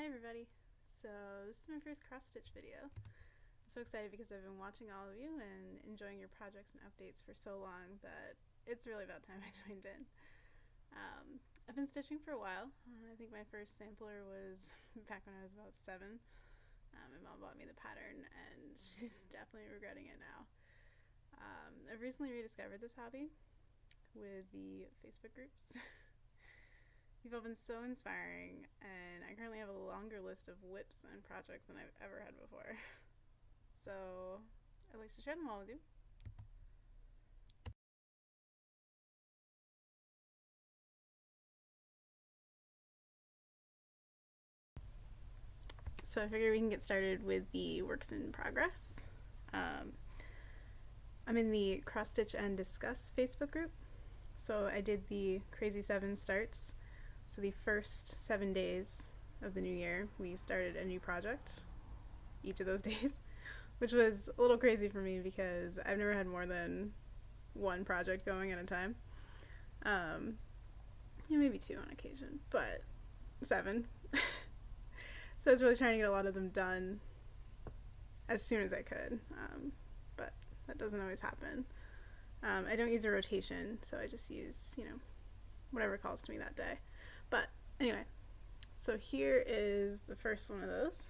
Hi everybody! So this is my first cross-stitch video. I'm so excited because I've been watching all of you and enjoying your projects and updates for so long that it's really about time I joined in. I've been stitching for a while. I think my first sampler was back when I was about 7. My mom bought me the pattern and she's definitely regretting it now. I've recently rediscovered this hobby with the Facebook groups. You've all been so inspiring, and I currently have a longer list of whips and projects than I've ever had before. So I'd like to share them all with you. So I figure we can get started with the works in progress. I'm in the CrossStitch and Discuss Facebook group. So I did the Crazy 7 starts. So the first 7 days of the new year, we started a new project each of those days, which was a little crazy for me because I've never had more than one project going at a time. Maybe 2 on occasion, but 7. So I was really trying to get a lot of them done as soon as I could, but that doesn't always happen. I don't use a rotation, so I just use, whatever calls to me that day. But anyway, so here is the first one of those.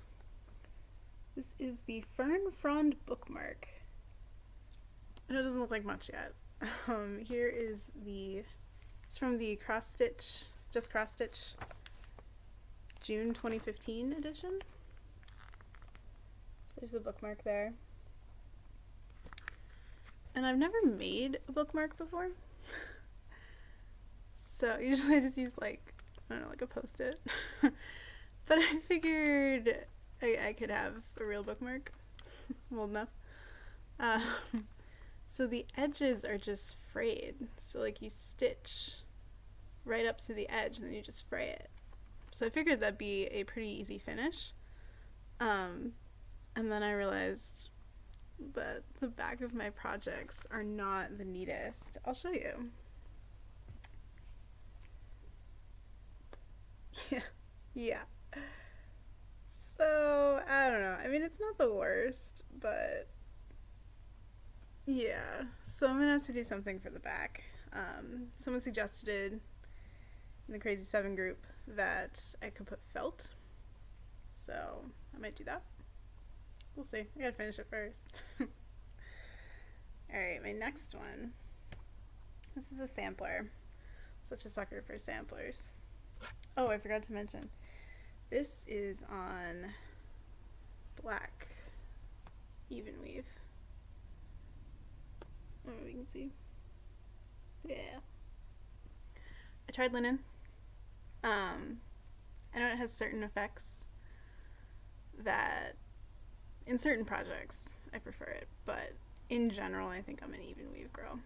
This is the Fern Frond bookmark. I know it doesn't look like much yet. Here is it's from the CrossStitch, just CrossStitch June 2015 edition. There's the bookmark there. And I've never made a bookmark before. So usually I just use like a Post-it. But I figured I could have a real bookmark. Old enough. So the edges are just frayed. So like you stitch right up to the edge and then you just fray it. So I figured that'd be a pretty easy finish. And then I realized that the back of my projects are not the neatest. I'll show you. Yeah. So, I don't know. I mean, it's not the worst, but yeah. So I'm gonna have to do something for the back. Someone suggested in the Crazy 7 group that I could put felt. So I might do that. We'll see. I gotta finish it first. Alright, my next one. This is a sampler. I'm such a sucker for samplers. Oh, I forgot to mention. This is on black even weave. I don't know if you can see. Yeah. I tried linen. I know it has certain effects that in certain projects I prefer it, but in general I think I'm an even weave girl.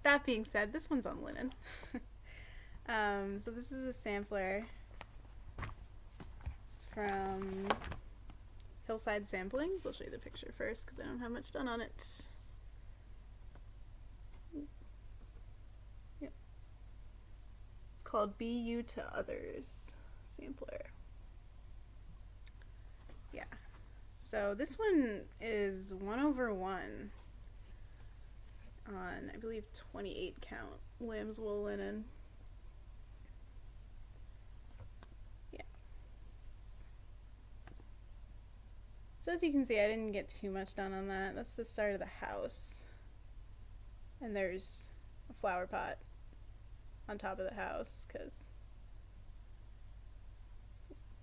That being said, this one's on linen. So this is a sampler. It's from Hillside Samplings. I'll show you the picture first because I don't have much done on it. Yep. It's called Be You to Others sampler. Yeah. So this one is 1/1 on, I believe, 28 count lamb's wool linen. So as you can see, I didn't get too much done on that. That's the start of the house. And there's a flower pot on top of the house, because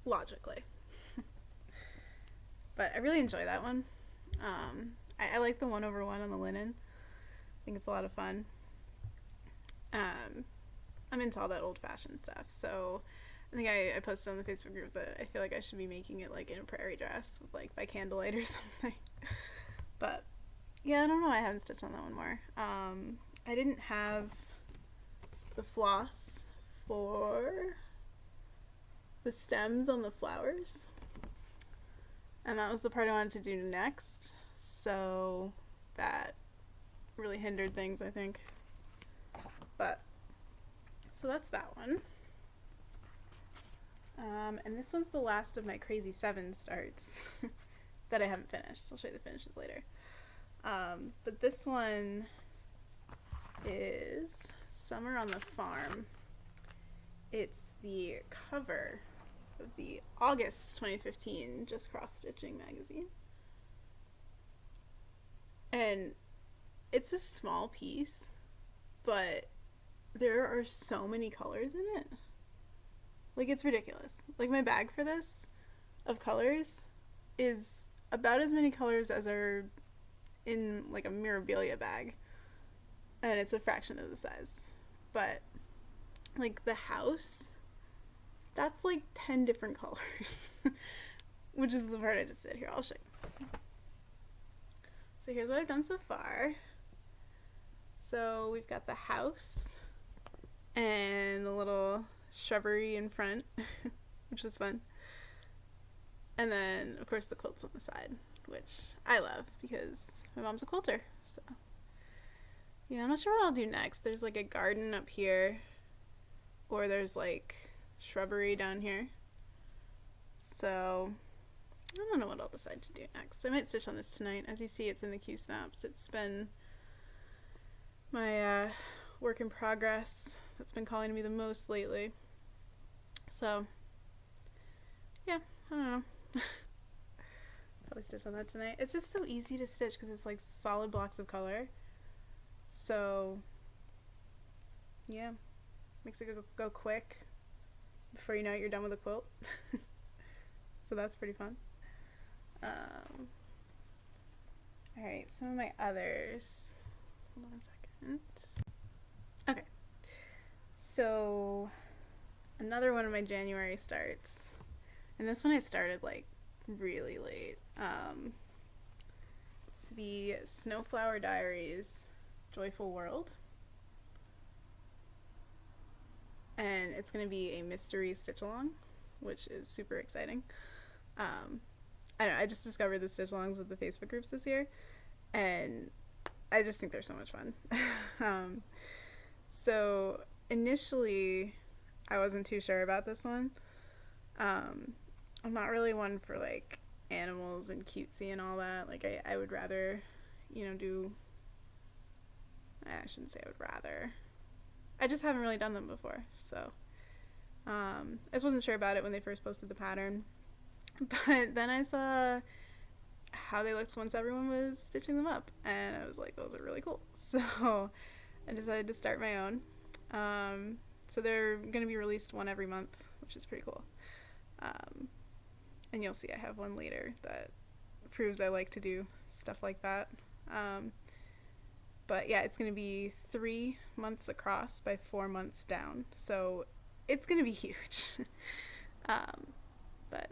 logically. But I really enjoy that one. I like the 1/1 on the linen. I think it's a lot of fun. I'm into all that old-fashioned stuff, so I think I posted on the Facebook group that I feel like I should be making it like in a prairie dress with like by candlelight or something. But yeah, I don't know, I haven't stitched on that one more. I didn't have the floss for the stems on the flowers, and that was the part I wanted to do next, so that really hindered things, I think. But so that's that one. And this one's the last of my Crazy 7 starts that I haven't finished. I'll show you the finishes later. But this one is Summer on the Farm. It's the cover of the August 2015 Just CrossStitching magazine. And it's a small piece, but there are so many colors in it. Like, it's ridiculous. Like, my bag for this of colors is about as many colors as are in, like, a Mirabilia bag. And it's a fraction of the size. But, like, the house, that's, like, 10 different colors. Which is the part I just did. Here, I'll show you. So here's what I've done so far. So we've got the house and the little shrubbery in front, which was fun. And then, of course, the quilts on the side, which I love because my mom's a quilter. So yeah, I'm not sure what I'll do next. There's like a garden up here, or there's like shrubbery down here. So I don't know what I'll decide to do next. I might stitch on this tonight. As you see, it's in the Q snaps. It's been my work in progress that's been calling to me the most lately. So yeah, I don't know. Probably stitch on that tonight. It's just so easy to stitch because it's like solid blocks of color. So yeah, makes it go quick. Before you know it, you're done with a quilt. So that's pretty fun. Alright, some of my others. Hold on a second. Okay. So, another one of my January starts. And this one I started like really late. It's the Snowflower Diaries Joyful World. And it's going to be a mystery stitch along, which is super exciting. I don't know, I just discovered the stitch alongs with the Facebook groups this year, and I just think they're so much fun. So initially I wasn't too sure about this one. I'm not really one for like animals and cutesy and all that. Like I would rather, you know, I shouldn't say I would rather. I just haven't really done them before, so I just wasn't sure about it when they first posted the pattern. But then I saw how they looked once everyone was stitching them up, and I was like, those are really cool. So I decided to start my own. So they're going to be released one every month, which is pretty cool. And you'll see I have one later that proves I like to do stuff like that. But yeah, it's going to be 3 months across by 4 months down. So it's going to be huge. But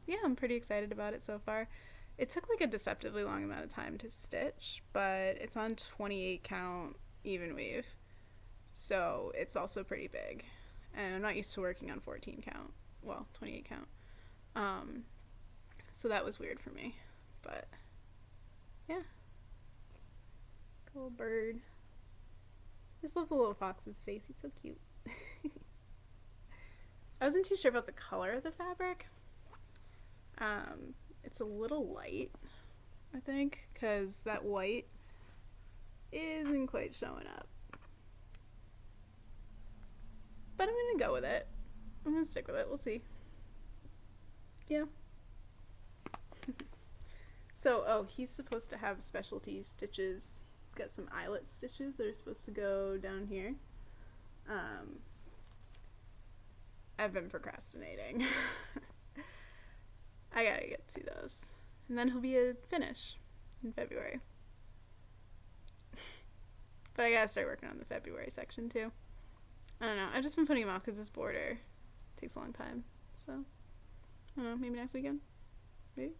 yeah, I'm pretty excited about it so far. It took like a deceptively long amount of time to stitch, but it's on 28 count even weave. So it's also pretty big. And I'm not used to working on 14 count. Well, 28 count. So that was weird for me. But yeah. Cool bird. I just love the little fox's face. He's so cute. I wasn't too sure about the color of the fabric. It's a little light, I think, because that white isn't quite showing up. But I'm going to go with it. I'm going to stick with it. We'll see. Yeah. So, oh, he's supposed to have specialty stitches. He's got some eyelet stitches that are supposed to go down here. I've been procrastinating. I gotta get to those. And then he'll be a finish in February. But I gotta start working on the February section too. I don't know. I've just been putting him off because this border takes a long time. So, I don't know. Maybe next weekend? Maybe?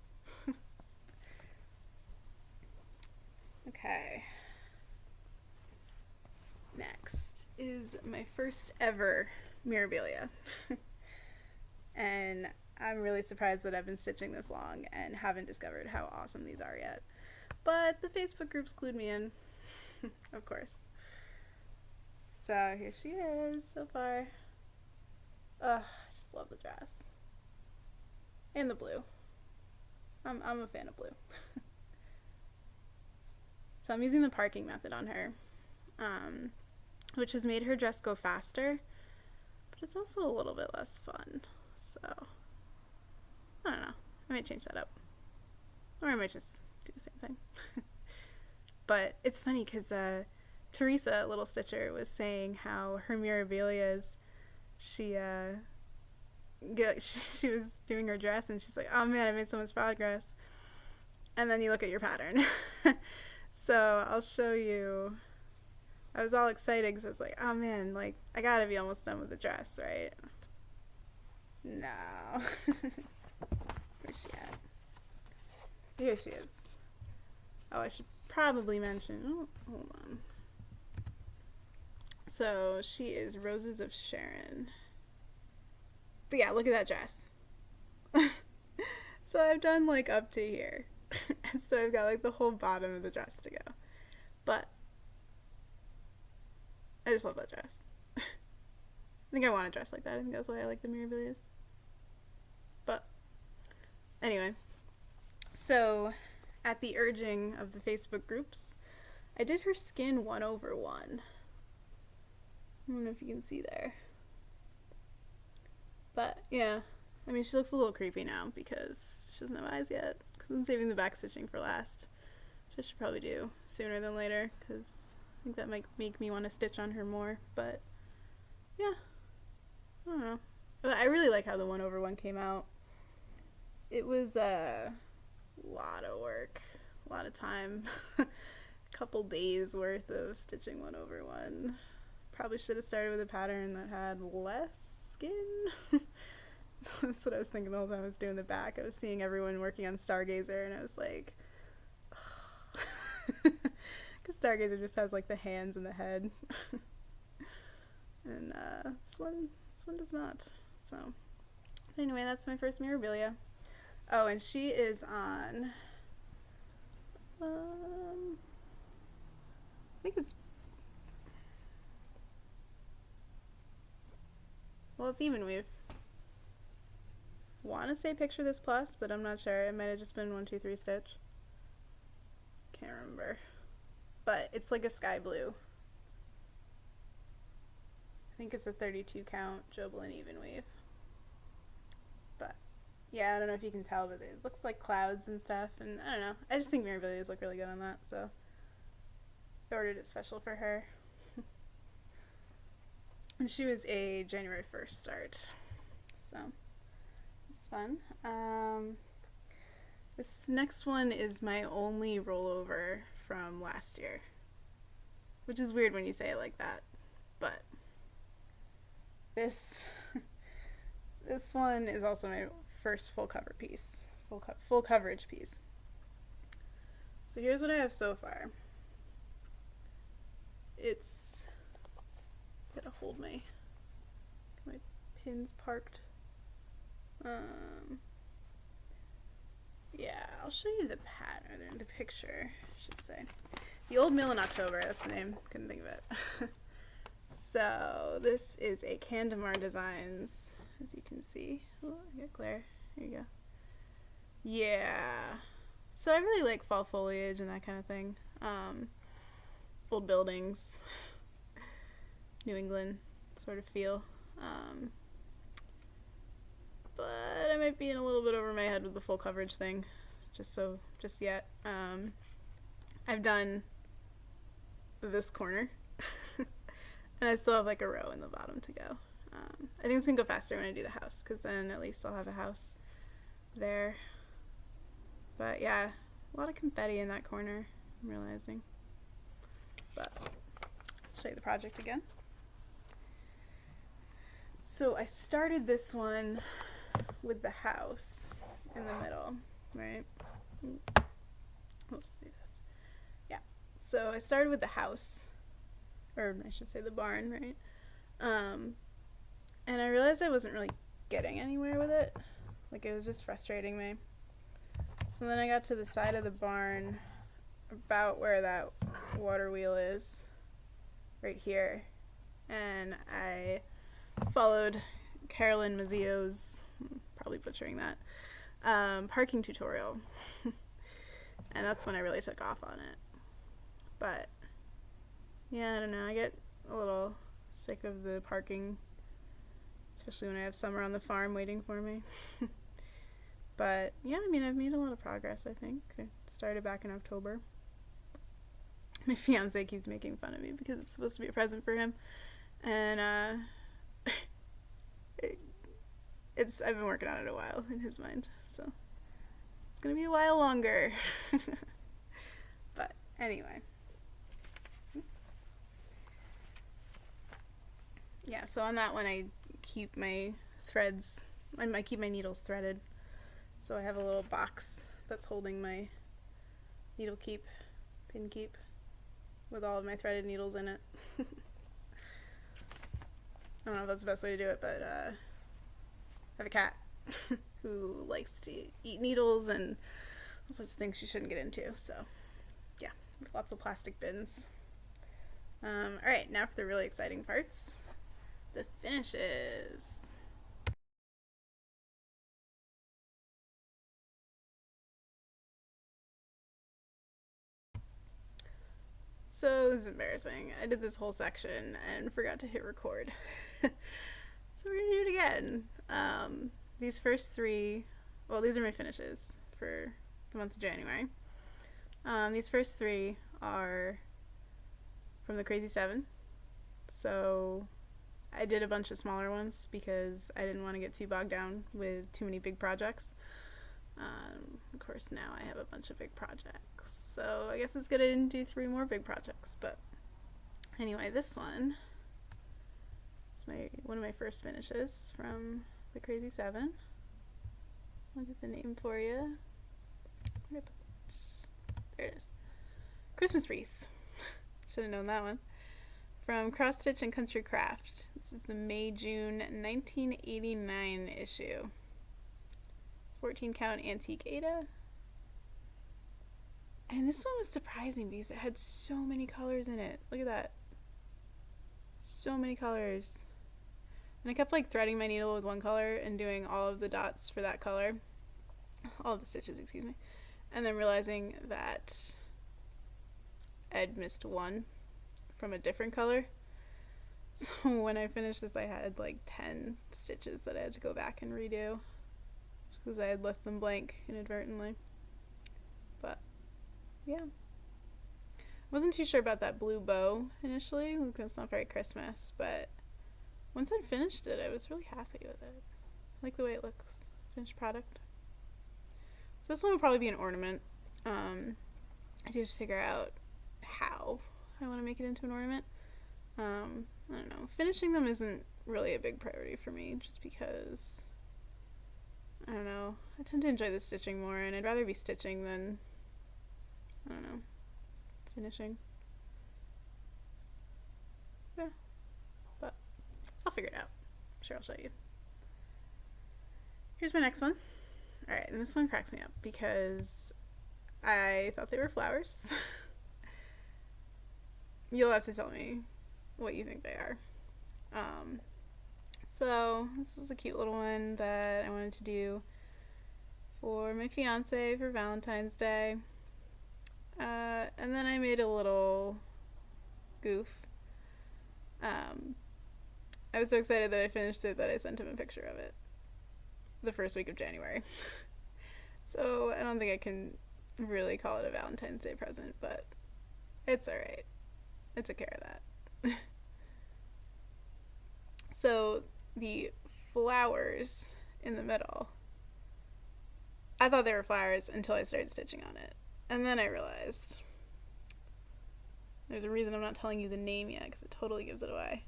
Okay. Next is my first ever Mirabilia. And I'm really surprised that I've been stitching this long and haven't discovered how awesome these are yet. But the Facebook groups clued me in, of course. So here she is so far. Ugh, just just love the dress. And the blue. I'm a fan of blue. So I'm using the parking method on her, which has made her dress go faster, but it's also a little bit less fun. So, I don't know. I might change that up. Or I might just do the same thing. But it's funny because Teresa, Little Stitcher, was saying how her Mirabilias, she was doing her dress and she's like, oh man, I made so much progress. And then you look at your pattern. So I'll show you. I was all excited because I was like, oh man, like, I gotta be almost done with the dress, right? No. Where's she at? So here she is. Oh, I should probably mention, oh, hold on. So she is Roses of Sharon. But yeah, look at that dress. So I've done like up to here. So I've got like the whole bottom of the dress to go. But I just love that dress. I think I want a dress like that. I think that's why I like the Mirabilias. But anyway, so at the urging of the Facebook groups, I did her skin 1/1. I don't know if you can see there. But yeah, I mean, she looks a little creepy now because she doesn't have eyes yet. Because I'm saving the back stitching for last, which I should probably do sooner than later because I think that might make me want to stitch on her more. But yeah, I don't know. But I really like how the 1/1 came out. It was a lot of work, a lot of time, a couple days worth of stitching 1/1. Probably should have started with a pattern that had less skin. That's what I was thinking the whole time I was doing the back. I was seeing everyone working on Stargazer and I was like, because Stargazer just has like the hands and the head. And this one does not. So anyway, that's my first Mirabilia. Oh, and she is on I think it's, well, it's even weave. Want to say Picture This Plus, but I'm not sure. It might have just been 1, 2, 3 stitch. Can't remember. But it's like a sky blue. I think it's a 32 count Joblin even weave. But yeah, I don't know if you can tell, but it looks like clouds and stuff. And I don't know. I just think Mirabilias look really good on that, so I ordered it special for her. And she was a January 1st start. So it's fun. This next one is my only rollover from last year, which is weird when you say it like that, but this one is also my first full cover piece, full coverage piece. So here's what I have so far. It's, gotta hold my pins parked. Yeah, I'll show you the pattern, the picture, I should say. The Old Mill in October, that's the name, couldn't think of it. So, this is a Candamar Designs, as you can see. Oh, I got glare. There you go. Yeah. So I really like fall foliage and that kind of thing. Old buildings, New England sort of feel. But I might be in a little bit over my head with the full coverage thing, just yet. I've done this corner, and I still have like a row in the bottom to go. I think it's gonna go faster when I do the house, because then at least I'll have a house there. But yeah, a lot of confetti in that corner, I'm realizing. But I'll show you the project again. So I started this one with the house in the middle, right? Let's do this. Yeah. So I started with the house, or I should say the barn, right? And I realized I wasn't really getting anywhere with it. Like, it was just frustrating me. So then I got to the side of the barn, about where that water wheel is, right here, and I followed Carolyn Mazzio's, probably butchering that, parking tutorial. And that's when I really took off on it. But yeah, I don't know, I get a little sick of the parking, especially when I have summer on the farm waiting for me. But yeah, I mean, I've made a lot of progress, I think. I started back in October. My fiance keeps making fun of me because it's supposed to be a present for him. And I've been working on it a while in his mind, so it's gonna be a while longer. But anyway. Oops. Yeah, so on that one I keep my threads, I keep my needles threaded. So I have a little box that's holding my needle keep, pin keep, with all of my threaded needles in it. I don't know if that's the best way to do it, but I have a cat who likes to eat needles and all sorts of things she shouldn't get into, so yeah, lots of plastic bins. Alright, now for the really exciting parts, the finishes. So this is embarrassing. I did this whole section and forgot to hit record. So we're gonna do it again. These first three, well, these are my finishes for the month of January. These first three are from the Crazy 7. So I did a bunch of smaller ones because I didn't want to get too bogged down with too many big projects. Of course, now I have a bunch of big projects, so I guess it's good I didn't do 3 more big projects. But anyway, this one is one of my first finishes from the Crazy 7. I'll get the name for you. There it is. Christmas Wreath. Should have known that one. From CrossStitch and Country Craft. This is the May-June 1989 issue. 14 count antique Ada. And this one was surprising because it had so many colors in it. Look at that. So many colors. And I kept like threading my needle with one color and doing all of the dots for that color. All of the stitches, excuse me. And then realizing that I'd missed one from a different color. So when I finished this, I had like 10 stitches that I had to go back and redo, because I had left them blank inadvertently. But yeah, I wasn't too sure about that blue bow initially because it's not very Christmas, but once I'd finished it, I was really happy with it. I like the way it looks, finished product. So this one will probably be an ornament. I do have to figure out how I want to make it into an ornament. I don't know. Finishing them isn't really a big priority for me, just because I don't know, I tend to enjoy the stitching more, and I'd rather be stitching than, I don't know, finishing. Yeah, but I'll figure it out. I'm sure I'll show you. Here's my next one. Alright, and this one cracks me up because I thought they were flowers. You'll have to tell me what you think they are. So this is a cute little one that I wanted to do for my fiance for Valentine's Day. And then I made a little goof. I was so excited that I finished it that I sent him a picture of it the first week of January. So I don't think I can really call it a Valentine's Day present, but it's alright. I took care of that. So the flowers in the middle, I thought they were flowers until I started stitching on it. And then I realized there's a reason I'm not telling you the name yet, because it totally gives it away.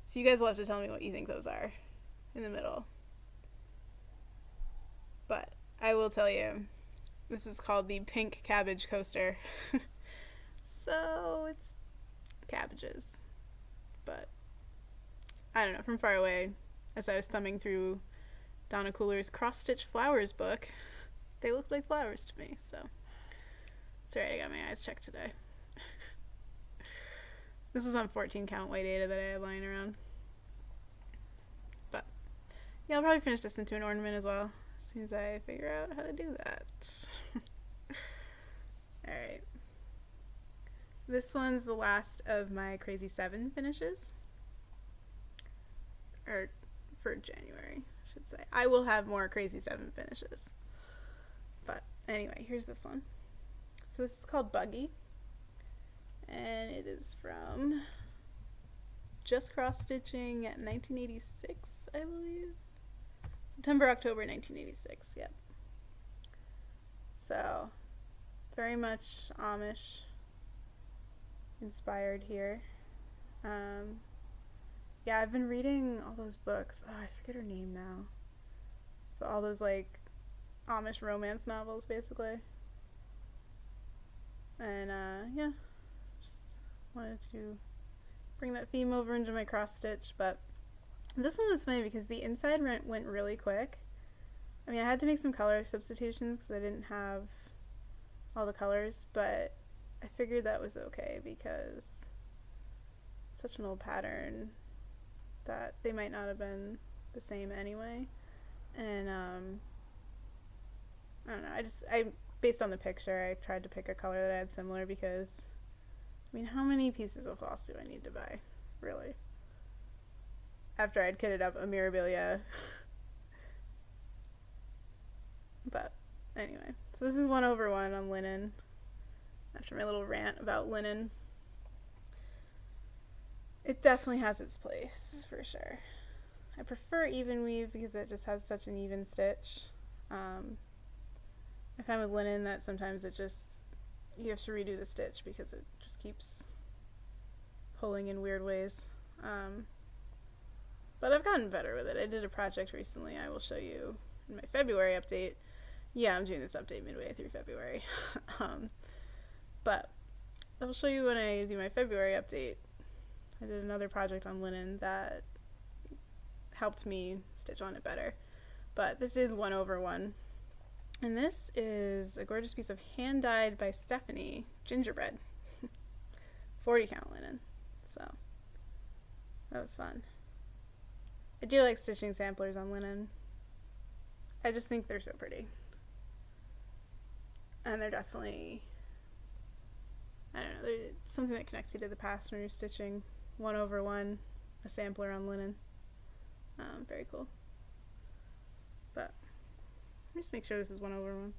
So you guys will have to tell me what you think those are in the middle. But I will tell you, this is called the Pink Cabbage Coaster. So it's cabbages. But I don't know, from far away, as I was thumbing through Donna Kooler's CrossStitch Flowers book, they looked like flowers to me, so it's alright, I got my eyes checked today. This was on 14 count white Ada that I had lying around. But Yeah, I'll probably finish this into an ornament as well, as soon as I figure out how to do that. Alright. This one's the last of my Crazy 7 finishes. Or, for January, I should say. I will have more Crazy 7 finishes. But, anyway, here's this one. So this is called Buggy. And it is from Just CrossStitching at 1986, I believe. September, October 1986, yep. So, very much Amish inspired here. Yeah, I've been reading all those books. Oh, I forget her name now. But all those, like, Amish romance novels, basically. And, yeah. Just wanted to bring that theme over into my cross-stitch, but this one was funny because the inside went really quick. I mean, I had to make some color substitutions because I didn't have all the colors, but I figured that was okay because it's such an old pattern that they might not have been the same anyway. And I don't know, based on the picture, I tried to pick a color that I had similar because, I mean, how many pieces of floss do I need to buy, really? After I'd kitted up a Mirabilia. But anyway, so this is 1/1 on linen. After my little rant about linen. It definitely has its place, for sure. I prefer even weave because it just has such an even stitch. I find with linen that sometimes you have to redo the stitch because it just keeps pulling in weird ways. But I've gotten better with it. I did a project recently I will show you in my February update. Yeah, I'm doing this update midway through February. But I will show you when I do my February update. I did another project on linen that helped me stitch on it better. But this is 1/1. And this is a gorgeous piece of hand-dyed by Stephanie gingerbread. 40 count linen. So that was fun. I do like stitching samplers on linen. I just think they're so pretty. And they're definitely, I don't know, they're something that connects you to the past when you're stitching 1/1, a sampler on linen. Very cool. But let me just make sure this is 1/1.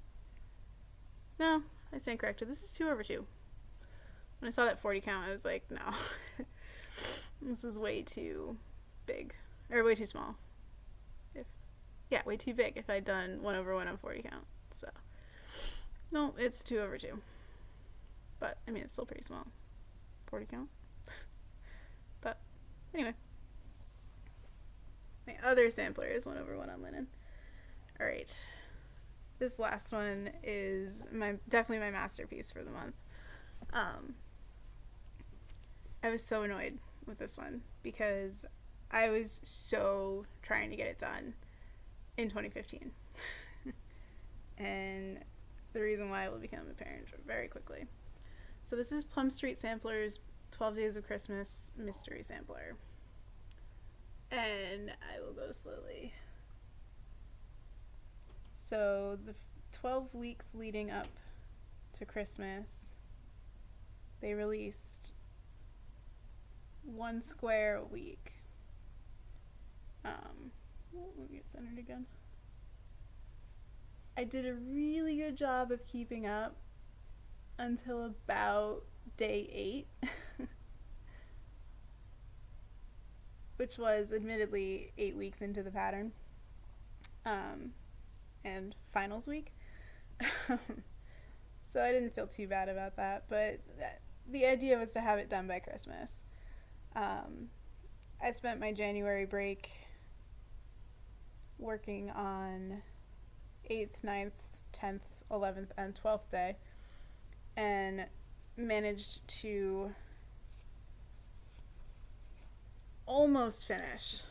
No, I stand corrected. This is 2/2. When I saw that 40 count, I was like, no. This is way too big. Or way too small. Way too big if I'd done 1/1 on 40 count. So, no, it's 2/2. But, I mean, it's still pretty small. 40 count. But, anyway. My other sampler is 1/1 on linen. Alright. This last one is definitely my masterpiece for the month. I was so annoyed with this one because I was so trying to get it done in 2015. And the reason why will become apparent very quickly. So this is Plum Street Sampler's 12 Days of Christmas Mystery Sampler. And I will go slowly. So the 12 weeks leading up to Christmas, they released one square a week. Let me get centered again. I did a really good job of keeping up until about day 8, which was admittedly 8 weeks into the pattern, and finals week. So I didn't feel too bad about that, but the idea was to have it done by Christmas. I spent my January break working on 8th, 9th, 10th, 11th, and 12th day, and managed to almost finish.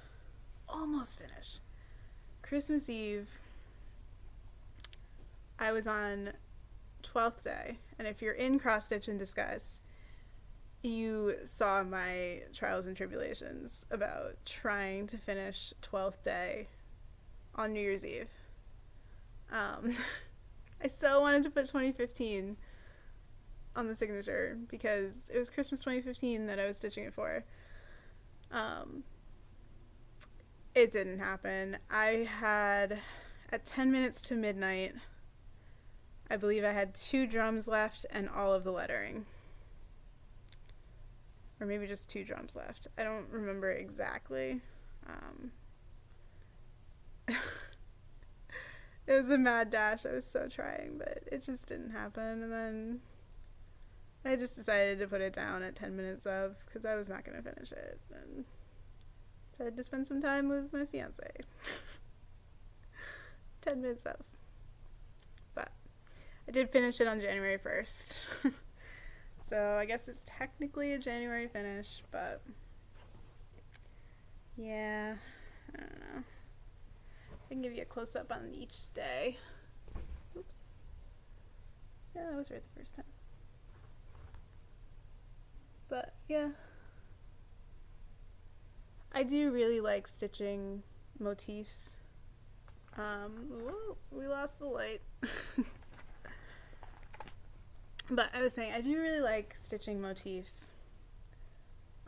Christmas Eve, I was on 12th day, and if you're in Cross Stitch and Discuss, you saw my trials and tribulations about trying to finish 12th day on New Year's Eve. I so wanted to put 2015 on the signature because it was Christmas 2015 that I was stitching it for. It didn't happen. I had, at 10 minutes to midnight, I believe I had 2 drums left and all of the lettering. Or maybe just 2 drums left. I don't remember exactly. It was a mad dash. I was so trying, but it just didn't happen. And then I just decided to put it down at 10 minutes of, because I was not going to finish it. And so I had to spend some time with my fiance. 10 minutes of. But I did finish it on January 1st. So I guess it's technically a January finish, but yeah, I don't know. I can give you a close-up on each day. Oops. Yeah, that was right the first time. But yeah, I do really like stitching motifs. Whoa, we lost the light. But I was saying, I do really like stitching motifs.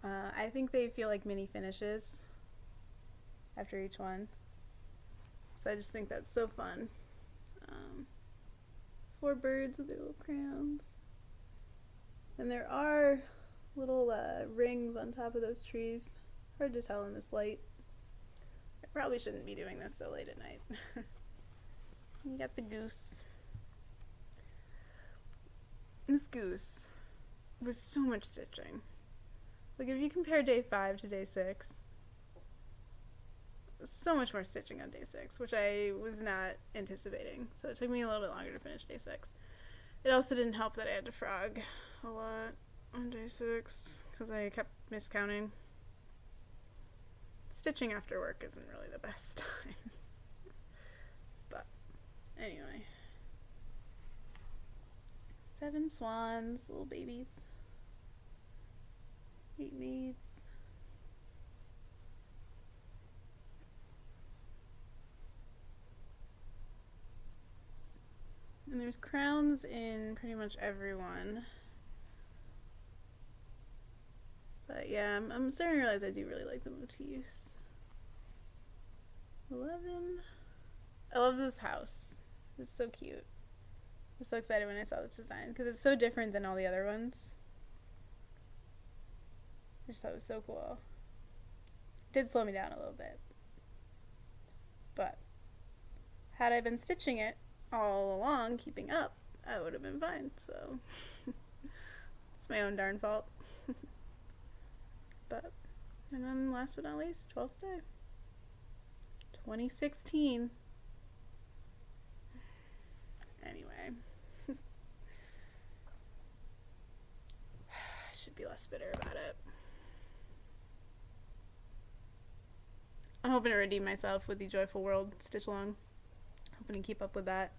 I think they feel like mini finishes after each one. So I just think that's so fun. 4 birds with their little crowns. And there are little rings on top of those trees. Hard to tell in this light. I probably shouldn't be doing this so late at night. You got the goose. This goose was so much stitching. Like if you compare day 5 to day 6, so much more stitching on day 6, which I was not anticipating. So it took me a little bit longer to finish day 6. It also didn't help that I had to frog a lot on day 6 because I kept miscounting. Stitching after work isn't really the best time. But anyway. 7 swans, little babies. 8 maids. And there's crowns in pretty much everyone. But yeah, I'm starting to realize I do really like the motifs. 11. I love this house. It's so cute. I was so excited when I saw this design because it's so different than all the other ones. I just thought it was so cool. It did slow me down a little bit. But had I been stitching it all along, keeping up, I would have been fine. So it's my own darn fault. But, and then last but not least, 12th day. 2016. Anyway. I should be less bitter about it. I'm hoping to redeem myself with the Joyful World stitch along. Hoping to keep up with that.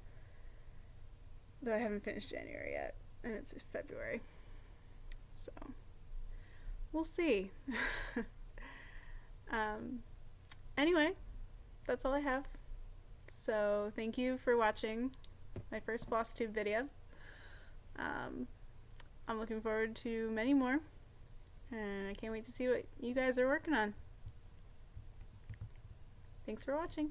Though I haven't finished January yet, and it's February. So, we'll see. Anyway, that's all I have. So, thank you for watching my first Flosstube video. I'm looking forward to many more, and I can't wait to see what you guys are working on. Thanks for watching.